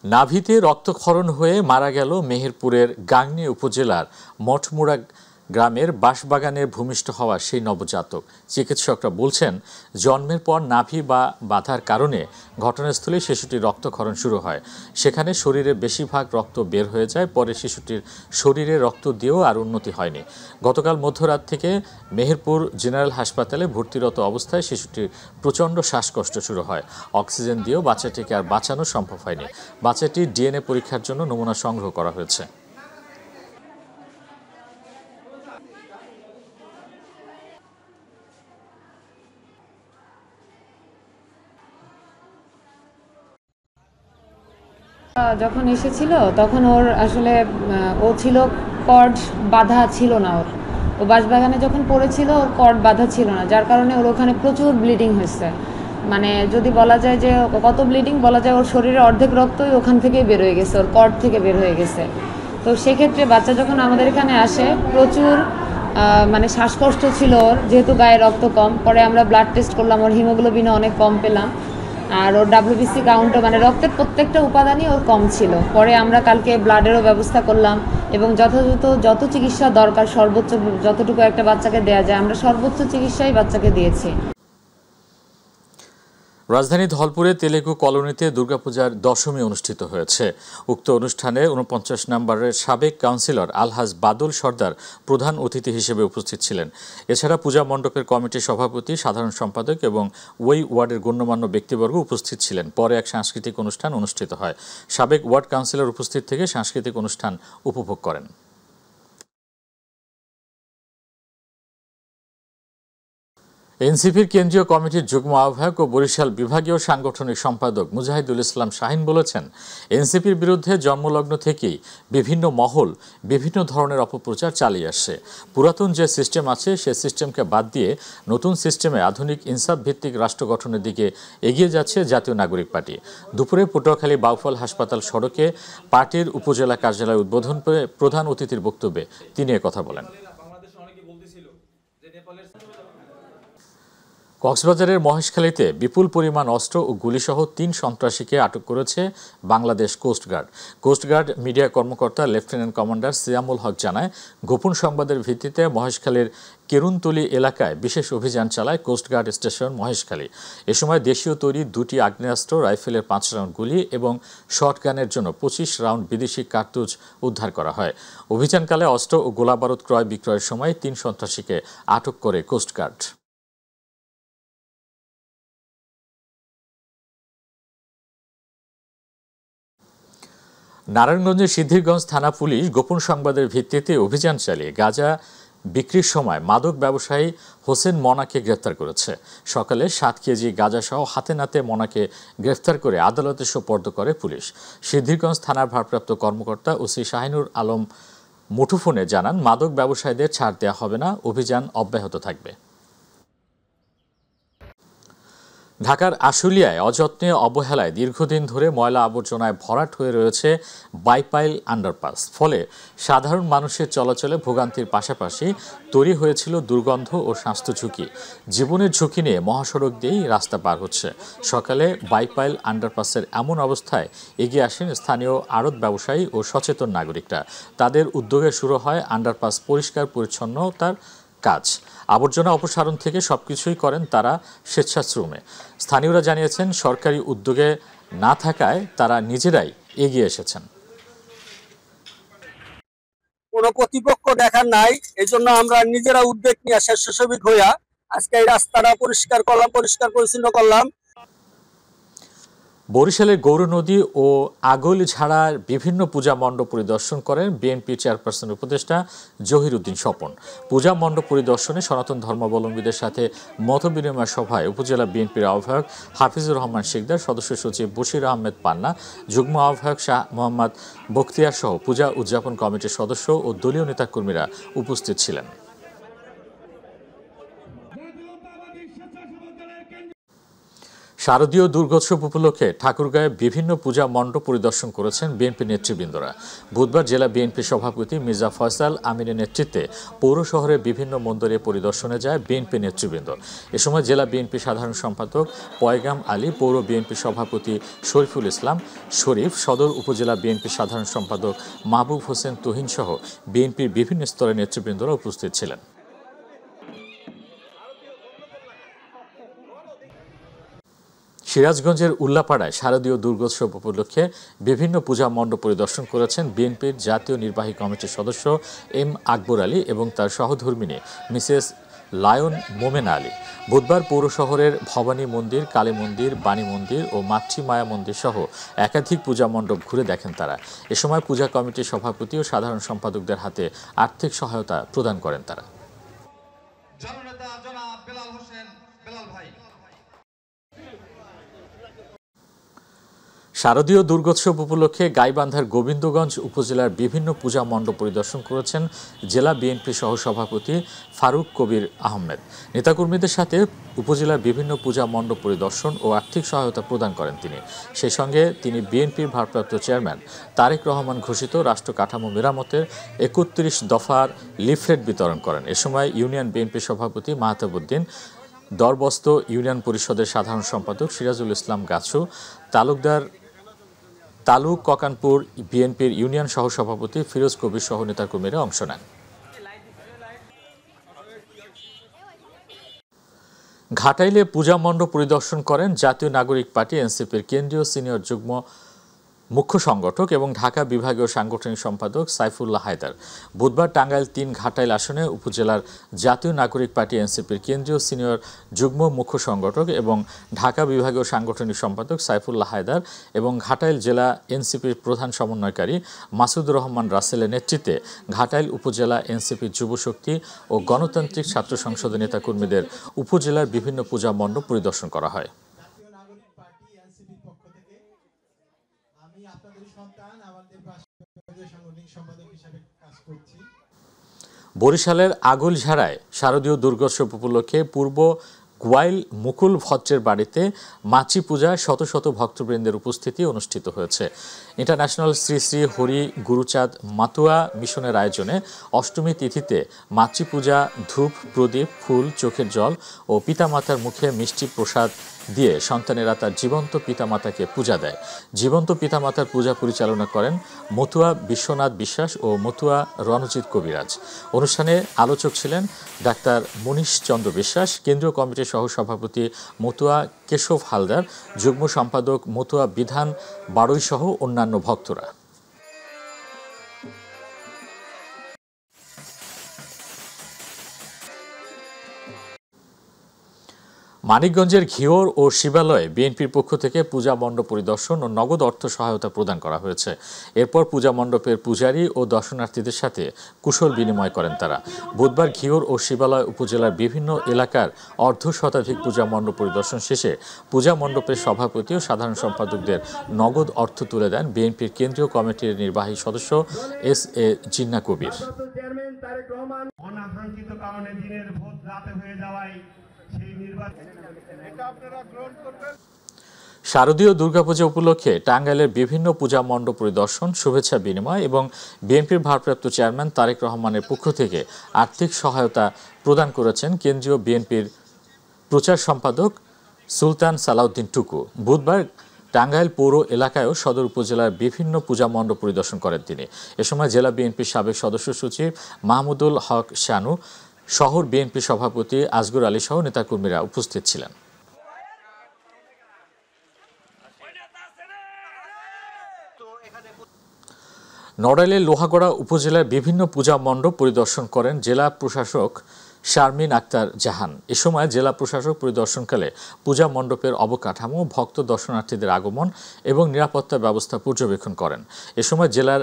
নাভিতে রক্তক্ষরণ হয়ে মারা গেল মেহেরপুরের গাংনী উপজেলার মঠমুড়া গ্রামের বাঁশবাগানের ভূমিষ্ঠ হওয়া সেই নবজাতক। চিকিৎসকরা বলছেন, জন্মের পর নাভি বা বাধার কারণে ঘটনাস্থলে শিশুটির রক্তক্ষরণ শুরু হয়। সেখানে শরীরে বেশিরভাগ রক্ত বের হয়ে যায়। পরে শিশুটির শরীরে রক্ত দিয়েও আর উন্নতি হয়নি। গতকাল মধ্যরাত থেকে মেহেরপুর জেনারেল হাসপাতালে ভর্তিরত অবস্থায় শিশুটির প্রচণ্ড শ্বাসকষ্ট শুরু হয়। অক্সিজেন দিয়েও বাচ্চাটিকে আর বাঁচানো সম্ভব হয়নি। বাচ্চাটির ডিএনএ পরীক্ষার জন্য নমুনা সংগ্রহ করা হয়েছে। যখন এসেছিল তখন ওর আসলে ও ছিল কর্ড বাঁধা ছিল না। ও বাঁশবাগানে যখন পড়েছিল ওর কর্ড বাঁধা ছিল না, যার কারণে ওর ওখানে প্রচুর ব্লিডিং হয়েছে। মানে যদি বলা যায় যে কত ব্লিডিং, বলা যায় ওর শরীরে অর্ধেক রক্তই ওখান থেকেই বের হয়ে গেছে, ওর কর্ড থেকে বের হয়ে গেছে। তো সেক্ষেত্রে বাচ্চা যখন আমাদের এখানে আসে প্রচুর মানে শ্বাসকষ্ট ছিল ওর, যেহেতু গায়ে রক্ত কম। পরে আমরা ব্লাড টেস্ট করলাম, ওর হিমোগ্লোবিনও অনেক কম পেলাম, আর ওর ডাব্লিউবিসি কাউন্টও মানে রক্তের প্রত্যেকটা উপাদানই ওর কম ছিল। পরে আমরা কালকে ব্লাডেরও ব্যবস্থা করলাম এবং যথাযথ যত চিকিৎসা দরকার সর্বোচ্চ যতটুকু একটা বাচ্চাকে দেওয়া যায় আমরা সর্বোচ্চ চিকিৎসাই বাচ্চাকে দিয়েছি। রাজধানী ধলপুরে তেলেগু কলোনিতে দুর্গাপূজার দশমী অনুষ্ঠিত হয়েছে। উক্ত অনুষ্ঠানে ৪৯ নম্বরের সাবেক কাউন্সিলর আলহাজ বাদল সর্দার প্রধান অতিথি হিসেবে উপস্থিত ছিলেন। এছাড়া পূজা মণ্ডপের কমিটির সভাপতি, সাধারণ সম্পাদক এবং ওই ওয়ার্ডের গণ্যমান্য ব্যক্তিবর্গ উপস্থিত ছিলেন। পরে এক সাংস্কৃতিক অনুষ্ঠান অনুষ্ঠিত হয়। সাবেক ওয়ার্ড কাউন্সিলর উপস্থিত থেকে সাংস্কৃতিক অনুষ্ঠান উপভোগ করেন। এনসিপির কেন্দ্রীয় কমিটির যুগ্ম আহ্বায়ক ও বরিশাল বিভাগীয় সাংগঠনিক সম্পাদক মুজাহিদুল ইসলাম শাহিন বলেছেন, এনসিপির বিরুদ্ধে জন্মলগ্ন থেকেই বিভিন্ন মহল বিভিন্ন ধরনের অপপ্রচার চালিয়ে আসছে। পুরাতন যে সিস্টেম আছে সে সিস্টেমকে বাদ দিয়ে নতুন সিস্টেমে আধুনিক ইনসাফ ভিত্তিক রাষ্ট্র গঠনের দিকে এগিয়ে যাচ্ছে জাতীয় নাগরিক পার্টি। দুপুরে পটুয়াখালী বাউফল হাসপাতাল সড়কে পার্টির উপজেলা কার্যালয় উদ্বোধন করে প্রধান অতিথির বক্তব্যে তিনি কথা বলেন। কক্সবাজারের মহেশখালীতে বিপুল পরিমাণ অস্ত্র ও গুলিসহ ৩ সন্ত্রাসীকে আটক করেছে বাংলাদেশ কোস্টগার্ড। কোস্টগার্ড মিডিয়া কর্মকর্তা লেফটেন্যান্ট কমান্ডার সিয়ামুল হক জানায়, গোপন সংবাদের ভিত্তিতে মহেশখালীর কেরুনতলী এলাকায় বিশেষ অভিযান চালায় কোস্টগার্ড স্টেশন মহেশখালী। এ সময় দেশীয় তৈরি 2টি আগ্নেয়াস্ত্র, রাইফেলের 5 রাউন্ড গুলি এবং শটগানের জন্য 25 রাউন্ড বিদেশি কার্তুজ উদ্ধার করা হয়। অভিযানকালে অস্ত্র ও গোলাবারুদ ক্রয় বিক্রয়ের সময় 3 সন্ত্রাসীকে আটক করে কোস্টগার্ড। নারায়ণগঞ্জের সিদ্ধিরগঞ্জ থানা পুলিশ গোপন সংবাদের ভিত্তিতে অভিযান চালিয়ে গাঁজা বিক্রির সময় মাদক ব্যবসায়ী হোসেন মনাকে গ্রেফতার করেছে। সকালে 7 কেজি গাঁজাসহ হাতে নাতে মনাকে গ্রেফতার করে আদালতে সোপর্দ করে পুলিশ। সিদ্ধিরগঞ্জ থানার ভারপ্রাপ্ত কর্মকর্তা ওসি শাহিনুর আলম মুঠোফোনে জানান, মাদক ব্যবসায়ীদের ছাড় দেওয়া হবে না, অভিযান অব্যাহত থাকবে। ঢাকার আশুলিয়ায় অযত্নে অবহেলায় দীর্ঘদিন ধরে ময়লা আবর্জনায় ভরাট হয়ে রয়েছে বাইপাইল আন্ডারপাস। ফলে সাধারণ মানুষের চলাচলে ভোগান্তির পাশাপাশি তৈরি হয়েছিল দুর্গন্ধ ও স্বাস্থ্য ঝুঁকি। জীবনের ঝুঁকি নিয়ে মহাসড়ক দিয়েই রাস্তা পার হচ্ছে। সকালে বাইপাইল আন্ডারপাসের এমন অবস্থায় এগিয়ে আসেন স্থানীয় আড়ত ব্যবসায়ী ও সচেতন নাগরিকরা। তাদের উদ্যোগে শুরু হয় আন্ডারপাস পরিষ্কার পরিচ্ছন্নতার কাজ। আবর্জনা অপসারণ থেকে সবকিছুই করেন তারা স্বেচ্ছাশ্রমে। স্থানীয়রা জানিয়েছেন, সরকারি উদ্যোগে না থাকায় তারা নিজেরাই এগিয়ে এসেছেন। কোনো কর্তৃপক্ষ দেখার নাই, এই জন্য আমরা নিজেরা উদ্যোগ নিয়ে স্বেচ্ছাসেবক হইয়া আজকে এই রাস্তাটা পরিষ্কার করলাম, পরিষ্কার পরিচ্ছন্ন করলাম। বরিশালের গৌরনদী ও আগৈলঝাড়ার বিভিন্ন পূজা মণ্ডপ পরিদর্শন করেন বিএনপি চেয়ারপারসন উপদেষ্টা জহিরুদ্দিন স্বপন। পূজা মণ্ডপ পরিদর্শনে সনাতন ধর্মাবলম্বীদের সাথে মতবিনিময় সভায় উপজেলা বিএনপির আহ্বায়ক হাফিজুর রহমান শিকদার, সদস্য সচিব বশির আহমেদ পান্না, যুগ্ম আহ্বায়ক শাহ মোহাম্মদ বখতিয়ার সহ পূজা উদযাপন কমিটির সদস্য ও দলীয় নেতাকর্মীরা উপস্থিত ছিলেন। শারদীয় দুর্গোৎসব উপলক্ষে ঠাকুরগাঁয়ে বিভিন্ন পূজা মণ্ডপ পরিদর্শন করেছেন বিএনপি নেতৃবৃন্দরা। বুধবার জেলা বিএনপি সভাপতি মির্জা ফয়সাল আমিনের নেতৃত্বে পৌর শহরের বিভিন্ন মন্দিরে পরিদর্শনে যায় বিএনপি নেতৃবৃন্দ। এ সময় জেলা বিএনপি সাধারণ সম্পাদক পয়গাম আলী, পৌর বিএনপি সভাপতি শরীফুল ইসলাম শরীফ, সদর উপজেলা বিএনপি সাধারণ সম্পাদক মাহবুব হোসেন তুহিন সহ বিএনপির বিভিন্ন স্তরের নেতৃবৃন্দরা উপস্থিত ছিলেন। সিরাজগঞ্জের উল্লাপাড়ায় শারদীয় দুর্গোৎসব উপলক্ষে বিভিন্ন পূজা মণ্ডপ পরিদর্শন করেছেন বিএনপির জাতীয় নির্বাহী কমিটির সদস্য এম আকবর আলী এবং তার সহধর্মিণী মিসেস লায়ন মোমেনা আলী। বুধবার পৌর শহরের ভবানী মন্দির, কালী মন্দির, বাণী মন্দির ও মাতৃমায়া মন্দির সহ একাধিক পূজা মণ্ডপ ঘুরে দেখেন তারা। এ সময় পূজা কমিটির সভাপতি ও সাধারণ সম্পাদকদের হাতে আর্থিক সহায়তা প্রদান করেন তারা। শারদীয় দুর্গোৎসব উপলক্ষে গাইবান্ধার গোবিন্দগঞ্জ উপজেলার বিভিন্ন পূজা মণ্ডপ পরিদর্শন করেছেন জেলা বিএনপি সহসভাপতি ফারুক কবির আহমেদ। নেতাকর্মীদের সাথে উপজেলার বিভিন্ন পূজা মণ্ডপ পরিদর্শন ও আর্থিক সহায়তা প্রদান করেন তিনি। সেই সঙ্গে তিনি বিএনপির ভারপ্রাপ্ত চেয়ারম্যান তারেক রহমান ঘোষিত রাষ্ট্র কাঠামো মেরামতের 31 দফার লিফলেট বিতরণ করেন। এ সময় ইউনিয়ন বিএনপি সভাপতি মাহতাবউদ্দিন, দরবস্ত ইউনিয়ন পরিষদের সাধারণ সম্পাদক সিরাজুল ইসলাম গাছু, তালুক ককানপুর বিএনপির ইউনিয়ন সহসভাপতি ফিরোজ কবির সহ নেতাকর্মীরা অংশ নেন। ঘাটাইলে পূজা মণ্ডপ পরিদর্শন করেন জাতীয় নাগরিক পার্টি এনসিপির কেন্দ্রীয় সিনিয়র যুগ্ম মুখ্য সংগঠক এবং ঢাকা বিভাগীয় সাংগঠনিক সম্পাদক সাইফুল্লাহ হায়দার। বুধবার টাঙ্গাইল 3 ঘাটাইল আসনে উপজেলার জাতীয় নাগরিক পার্টি এনসিপির কেন্দ্রীয় সিনিয়র যুগ্ম মুখ্য সংগঠক এবং ঢাকা বিভাগীয় সাংগঠনিক সম্পাদক সাইফুল্লাহ হায়দার এবং ঘাটাইল জেলা এনসিপির প্রধান সমন্বয়কারী মাসুদুর রহমান রাসেলের নেতৃত্বে ঘাটাইল উপজেলা এনসিপির যুবশক্তি ও গণতান্ত্রিক ছাত্র সংসদের নেতাকর্মীদের উপজেলার বিভিন্ন পূজা মণ্ডপ পরিদর্শন করা হয়। বরিশালের আগৈলঝাড়ায় শারদীয় দুর্গোৎসব উপলক্ষে পূর্ব গোয়াইল মুকুল ভট্টের বাড়িতে মাছি পূজায় শত শত ভক্তবৃন্দের উপস্থিতি অনুষ্ঠিত হয়েছে। ইন্টারন্যাশনাল শ্রী শ্রী হরি গুরুচাঁদ মাতুয়া মিশনের আয়োজনে অষ্টমী তিথিতে মাছি পূজা, ধূপ, প্রদীপ, ফুল, চোখের জল ও পিতামাতার মুখে মিষ্টি প্রসাদ দিয়ে সন্তানেরা তার জীবন্ত পিতামাতাকে পূজা দেয়। জীবন্ত পিতামাতার পূজা পরিচালনা করেন মতুয়া বিশ্বনাথ বিশ্বাস ও মতুয়া রণজিৎ কবিরাজ। অনুষ্ঠানে আলোচক ছিলেন ডাক্তার মনীষ চন্দ্র বিশ্বাস, কেন্দ্রীয় কমিটির সহসভাপতি মতুয়া কেশব হালদার, যুগ্ম সম্পাদক মতুয়া বিধান বাড়ই সহ অন্যান্য ভক্তরা। মানিকগঞ্জের ঘিওর ও শিবালয়ে বিএনপির পক্ষ থেকে পূজা মণ্ডপ পরিদর্শন ও নগদ অর্থ সহায়তা প্রদান করা হয়েছে। এরপর পূজা মণ্ডপের পূজারী ও দর্শনার্থীদের সাথে কুশল বিনিময় করেন তারা। বুধবার ঘিওর ও শিবালয় উপজেলার বিভিন্ন এলাকার অর্ধশতাধিক পূজা মণ্ডপ পরিদর্শন শেষে পূজা মণ্ডপের সভাপতি ও সাধারণ সম্পাদকদের নগদ অর্থ তুলে দেন বিএনপির কেন্দ্রীয় কমিটির নির্বাহী সদস্য এস এ জিন্না কবির। অনাকাঙ্ক্ষিত কারণে দিনের ভোট রাতে হয়ে যাওয়ায় শারদীয় দুর্গাপূজা উপলক্ষে টাঙ্গাইলের বিভিন্ন পূজা মণ্ডপ পরিদর্শন, শুভেচ্ছা বিনিময় এবং বিএনপির ভারপ্রাপ্ত চেয়ারম্যান তারেক রহমানের পক্ষ থেকে আর্থিক সহায়তা প্রদান করেছেন কেন্দ্রীয় বিএনপির প্রচার সম্পাদক সুলতান সালাউদ্দিন টুকু। বুধবার টাঙ্গাইল পৌর এলাকায়ও সদর উপজেলার বিভিন্ন পূজা মণ্ডপ পরিদর্শন করেন তিনি। এ সময় জেলা বিএনপির সাবেক সদস্য সচিব মাহমুদুল হক শানু, শহর বিএনপি সভাপতি আসগর আলী সহ নেতাকর্মীরা উপস্থিত ছিলেন। নড়াইলের লোহাগড়া উপজেলার বিভিন্ন পূজা মণ্ডপ পরিদর্শন করেন জেলা প্রশাসক শারমিন আক্তার জাহান। এ সময় জেলা প্রশাসক পরিদর্শনকালে পূজা মণ্ডপের অবকাঠামো, ভক্ত দর্শনার্থীদের আগমন এবং নিরাপত্তা ব্যবস্থা পর্যবেক্ষণ করেন। এ সময় জেলার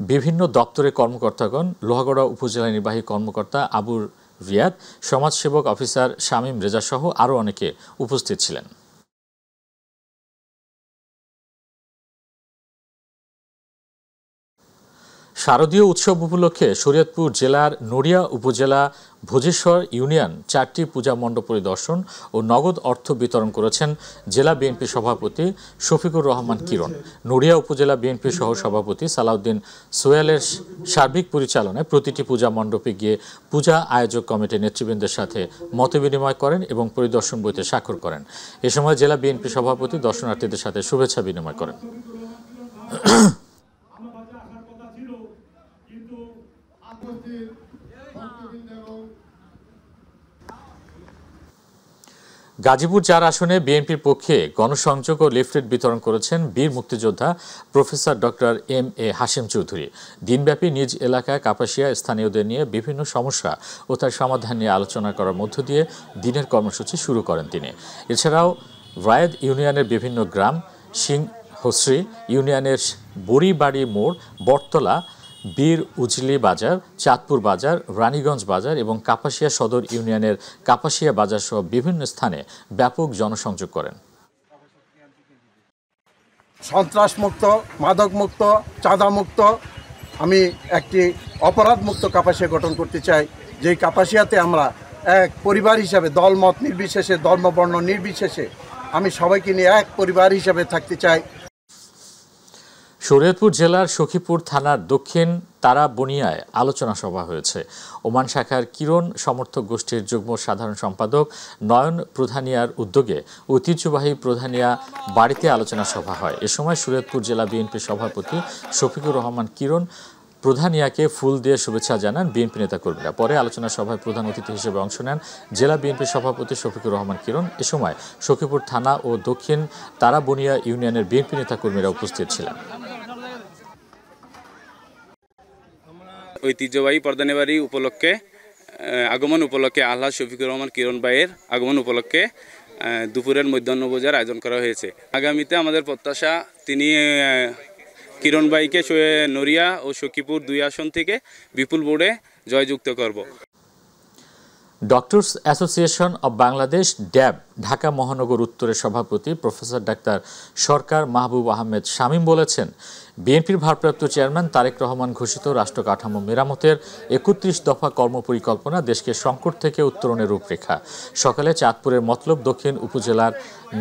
বিভিন্ন দপ্তরের কর্মকর্তাগণ, লোহাগড়া উপজেলা নির্বাহী কর্মকর্তা আবুর রিয়াদ, সমাজসেবক অফিসার শামীম রেজা সহ আরও অনেকে উপস্থিত ছিলেন। শারদীয় উৎসব উপলক্ষে শরীয়তপুর জেলার নড়িয়া উপজেলা ভোজেশ্বর ইউনিয়ন 4টি পূজা মণ্ডপ পরিদর্শন ও নগদ অর্থ বিতরণ করেছেন জেলা বিএনপি সভাপতি শফিকুর রহমান কিরণ। নড়িয়া উপজেলা বিএনপি সহ সভাপতি সালাউদ্দিন সোহেলের সার্বিক পরিচালনায় প্রতিটি পূজা মণ্ডপে গিয়ে পূজা আয়োজক কমিটির নেতৃবৃন্দের সাথে মতবিনিময় করেন এবং পরিদর্শন বইতে স্বাক্ষর করেন। এ সময় জেলা বিএনপি সভাপতি দর্শনার্থীদের সাথে শুভেচ্ছা বিনিময় করেন। গাজীপুর 4 আসনে বিএনপির পক্ষে গণসংযোগ ও লিফলেট বিতরণ করেছেন বীর মুক্তিযোদ্ধা professor doctor M A Hashem Chowdhury. দিনব্যাপী নিজ এলাকায় কাপাসিয়া স্থানীয়দের নিয়ে বিভিন্ন সমস্যা ও তার সমাধান নিয়ে আলোচনা করার মধ্য দিয়ে দিনের কর্মসূচি শুরু করেন তিনি। এছাড়াও রায়েদ ইউনিয়নের বিভিন্ন গ্রাম, সিংহশ্রী ইউনিয়নের বড়িবাড়ি মোড়, বটতলা, বীর উজলি বাজার, চাঁদপুর বাজার, রানীগঞ্জ বাজার এবং কাপাসিয়া সদর ইউনিয়নের কাপাসিয়া বাজার সহ বিভিন্ন স্থানে ব্যাপক জনসংযোগ করেন। সন্ত্রাসমুক্ত, মাদকমুক্ত, চাঁদামুক্ত, আমি একটি অপরাধমুক্ত কাপাসিয়া গঠন করতে চাই। যেই কাপাসিয়াতে আমরা এক পরিবার হিসাবে, দলমত নির্বিশেষে, ধর্মবর্ণ নির্বিশেষে আমি সবাইকে নিয়ে এক পরিবার হিসাবে থাকতে চাই। শরীয়তপুর জেলার সখীপুর থানার দক্ষিণ তারাবনিয়ায় আলোচনা সভা হয়েছে। ওমান শাখার কিরণ সমর্থক গোষ্ঠীর যুগ্ম সাধারণ সম্পাদক নয়ন প্রধানিয়ার উদ্যোগে ঐতিহ্যবাহী প্রধানিয়া বাড়িতে আলোচনা সভা হয়। এ সময় শরীয়তপুর জেলা বিএনপি সভাপতি শফিকুর রহমান কিরণ প্রধানিয়াকে ফুল দিয়ে শুভেচ্ছা জানান বিএনপি নেতাকর্মীরা। পরে আলোচনা সভায় প্রধান অতিথি হিসেবে অংশ নেন জেলা বিএনপি সভাপতি শফিকুর রহমান কিরণ। এ সময় সখীপুর থানা ও দক্ষিণ তারাবনিয়া ইউনিয়নের বিএনপি নেতাকর্মীরা উপস্থিত ছিলেন। ঐতিহ্যবাহী প্রধানিবাড়ি উপলক্ষে আগমন উপলক্ষে আল্লাহ শফিকুর রহমান কিরণ ভাইয়ের আগমন উপলক্ষে দুপুরের মধ্যাহ্নভোজের আয়োজন করা হয়েছে। আগামীতে আমাদের প্রত্যাশা তিনি কিরণ ভাইকে নড়িয়া ও সখীপুর 2 আসন থেকে বিপুল ভোটে জয়যুক্ত করব। ডক্টরস অ্যাসোসিয়েশন অব বাংলাদেশ ড্যাব ঢাকা মহানগর উত্তরের সভাপতি প্রফেসর ডাক্তার সরকার মাহবুব আহমেদ শামীম বলেছেন, বিএনপির ভারপ্রাপ্ত চেয়ারম্যান তারেক রহমান ঘোষিত রাষ্ট্র কাঠামো মেরামতের ৩১ দফা কর্মপরিকল্পনা দেশকে সংকট থেকে উত্তরণের রূপরেখা। সকালে চাঁদপুরের মতলব দক্ষিণ উপজেলার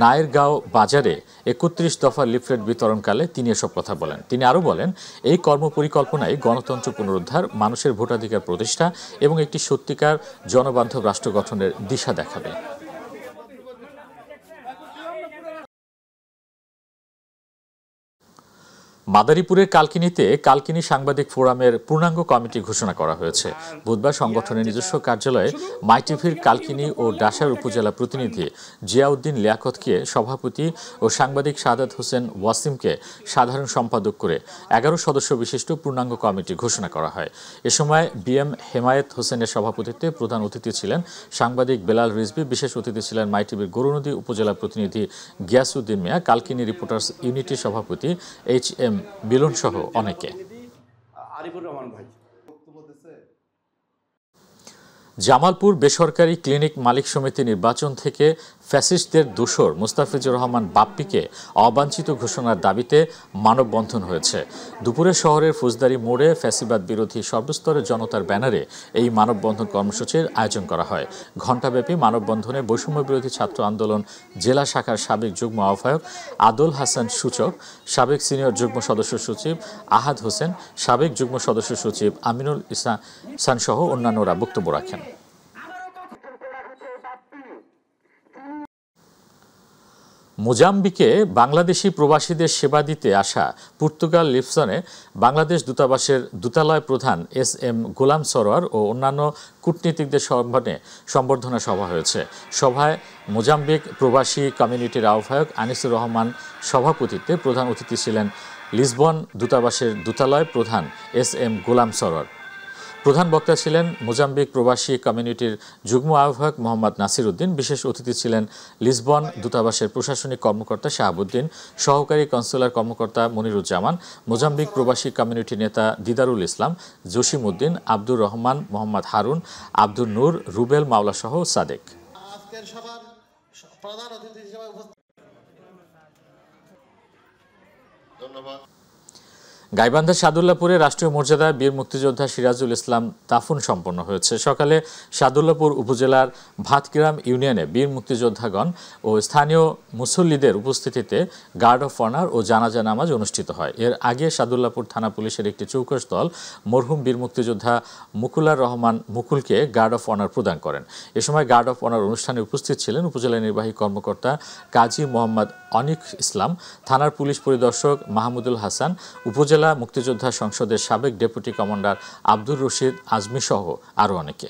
নায়েরগাঁও বাজারে ৩১ দফা লিফলেট বিতরণকালে তিনি এসব কথা বলেন। তিনি আরও বলেন, এই কর্মপরিকল্পনায় গণতন্ত্র পুনরুদ্ধার, মানুষের ভোটাধিকার প্রতিষ্ঠা এবং একটি সত্যিকার জনবান্ধব রাষ্ট্র গঠনের দিশা দেখাবে। মাদারীপুরের কালকিনিতে কালকিনি সাংবাদিক ফোরামের পূর্ণাঙ্গ কমিটি ঘোষণা করা হয়েছে। বুধবার সংগঠনের নিজস্ব কার্যালয়ে মাইটিভির কালকিনি ও ডাসার উপজেলা প্রতিনিধি জিয়াউদ্দিন লিয়াকতকে সভাপতি ও সাংবাদিক সাদাত হোসেন ওয়াসিমকে সাধারণ সম্পাদক করে ১১ সদস্য বিশিষ্ট পূর্ণাঙ্গ কমিটি ঘোষণা করা হয়। এ সময় বিএম হেমায়েত হোসেনের সভাপতিত্বে প্রধান অতিথি ছিলেন সাংবাদিক বেলাল রিজভী, বিশেষ অতিথি ছিলেন মাইটিভির গরুনদী উপজেলা প্রতিনিধি গিয়াসউদ্দিন মিয়া, কালকিনি রিপোর্টার্স ইউনিটির সভাপতি HM বিলন সহ অনেকে। জামালপুর বেসরকারি ক্লিনিক মালিক সমিতি নির্বাচন থেকে ফ্যাসিস্টদের দোসর মুস্তাফিজুর রহমান বাপ্পিকে অবাঞ্ছিত ঘোষণার দাবিতে মানববন্ধন হয়েছে। দুপুরে শহরের ফৌজদারি মোড়ে ফ্যাসিবাদ বিরোধী সর্বস্তরের জনতার ব্যানারে এই মানববন্ধন কর্মসূচির আয়োজন করা হয়। ঘণ্টাব্যাপী মানববন্ধনে বৈষম্য বিরোধী ছাত্র আন্দোলন জেলা শাখার সাবেক যুগ্ম আহ্বায়ক আদল হাসান সূচক, সাবেক সিনিয়র যুগ্ম সদস্য সচিব আহাদ হোসেন, সাবেক যুগ্ম সদস্য সচিব আমিনুল ইহসান সহ অন্যান্যরা বক্তব্য রাখেন। মোজাম্বিকে বাংলাদেশি প্রবাসীদের সেবা দিতে আসা পর্তুগাল লিসবনে বাংলাদেশ দূতাবাসের দূতালয় প্রধান SM গোলাম সরোয়ার ও অন্যান্য কূটনীতিকদের সম্বর্ধনা সভা হয়েছে। সভায় মোজাম্বিক প্রবাসী কমিউনিটির আহ্বায়ক আনিসুর রহমান সভাপতিত্বে প্রধান অতিথি ছিলেন লিসবন দূতাবাসের দূতালয় প্রধান SM গোলাম সরোয়ার। প্রধান বক্তা ছিলেন মোজাম্বিক প্রবাসী কমিউনিটির যুগ্ম আহ্বায়ক মোহাম্মদ নাসির উদ্দিন, বিশেষ অতিথি ছিলেন লিসবন দূতাবাসের প্রশাসনিক কর্মকর্তা শাহাবুদ্দিন, সহকারী কনসুলার কর্মকর্তা মনিরুজ্জামান, মোজাম্বিক প্রবাসী কমিউনিটি নেতা দিদারুল ইসলাম, জসিম উদ্দিন, আব্দুর রহমান, মোহাম্মদ হারুন, আব্দুল নূর, রুবেল মাওলা সহ সাদেক। ধন্যবাদ। গাইবান্ধার সাদুল্লাপুরে রাষ্ট্রীয় মর্যাদায় বীর মুক্তিযোদ্ধা সিরাজুল ইসলাম দাফন সম্পন্ন হয়েছে। সকালে সাদুল্লাপুর উপজেলার ভাতগ্রাম ইউনিয়নে বীর মুক্তিযোদ্ধাগণ ও স্থানীয় মুসল্লিদের উপস্থিতিতে গার্ড অফ অনার ও জানাজা নামাজ অনুষ্ঠিত হয়। এর আগে সাদুল্লাপুর থানা পুলিশের একটি চৌকস দল মরহুম বীর মুক্তিযোদ্ধা মুকুলার রহমান মুকুলকে গার্ড অফ অনার প্রদান করেন। এ সময় গার্ড অফ অনার অনুষ্ঠানে উপস্থিত ছিলেন উপজেলা নির্বাহী কর্মকর্তা কাজী মোহাম্মদ অনিক ইসলাম, থানার পুলিশ পরিদর্শক মাহমুদুল হাসান, উপজেলা মুক্তিযোদ্ধা সংসদের সাবেক ডেপুটি কমান্ডার আব্দুর রশিদ আজমি সহ আরও অনেকে।